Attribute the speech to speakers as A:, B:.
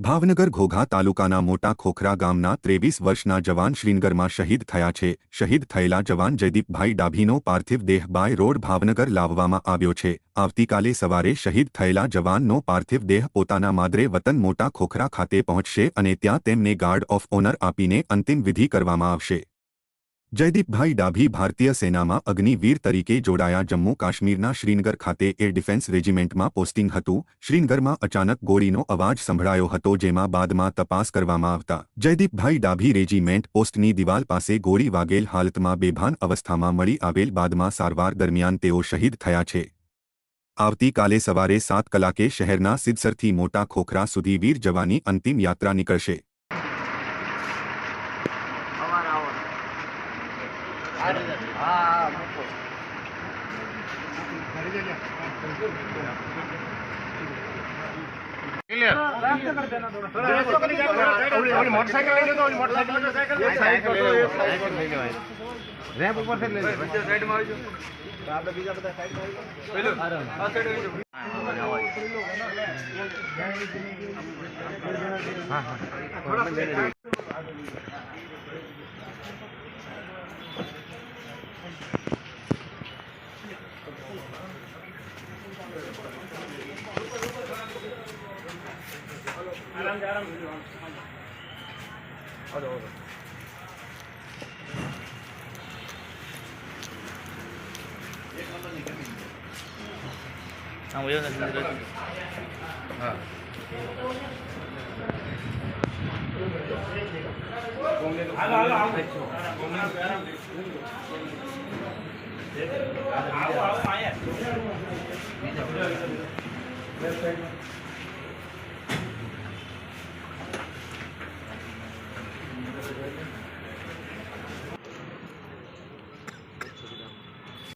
A: ભાવનગર ઘોઘા તાલુકાના મોટા ખોખરા ગામના 23 વર્ષના જવાન શ્રીનગરમાં શહીદ થયા છે। શહીદ થયેલા જવાન જયદીપભાઈ ડાભીનો પાર્થિવ દેહ બાય રોડ ભાવનગર લાવવામાં આવ્યો છે। આવતીકાલે સવારે શહીદ થયેલા જવાનનો પાર્થિવ દેહ પોતાના માદરે વતન મોટા ખોખરા ખાતે પહોંચશે અને ત્યાં તેમને ગાર્ડ ઓફ ઓનર આપીને અંતિમ વિધિ કરવામાં આવશે। જયદીપભાઈ ડાભી ભારતીય સેનામાં અગ્નિવીર તરીકે જોડાયા। જમ્મુ કાશ્મીરના શ્રીનગર ખાતે એર ડિફેન્સ રેજિમેન્ટમાં પોસ્ટિંગ હતું। શ્રીનગરમાં અચાનક ગોળીનો અવાજ સંભળાયો હતો, જેમાં બાદમાં તપાસ કરવામાં આવતા જયદીપભાઈ ડાભી રેજિમેન્ટ પોસ્ટની દિવાલ પાસે ગોળી વાગેલ હાલતમાં બેભાન અવસ્થામાં મળી આવેલ। બાદમાં સારવાર દરમિયાન તેઓ શહીદ થયા છે। આવતીકાલે સવારે 7 કલાકે શહેરના સિદ્ધસરથી મોટા ખોખરા સુધી વીર જવાની અંતિમ યાત્રા નીકળશે।
B: रैंप ऊपर से ले साइड में आवજો तो આપણે બીજા બધા સાઈડ માં આવી પેલો આ સાઈડ આવજો। હા થોડા आराम हाँ मुझे हाँ आओ आओ आया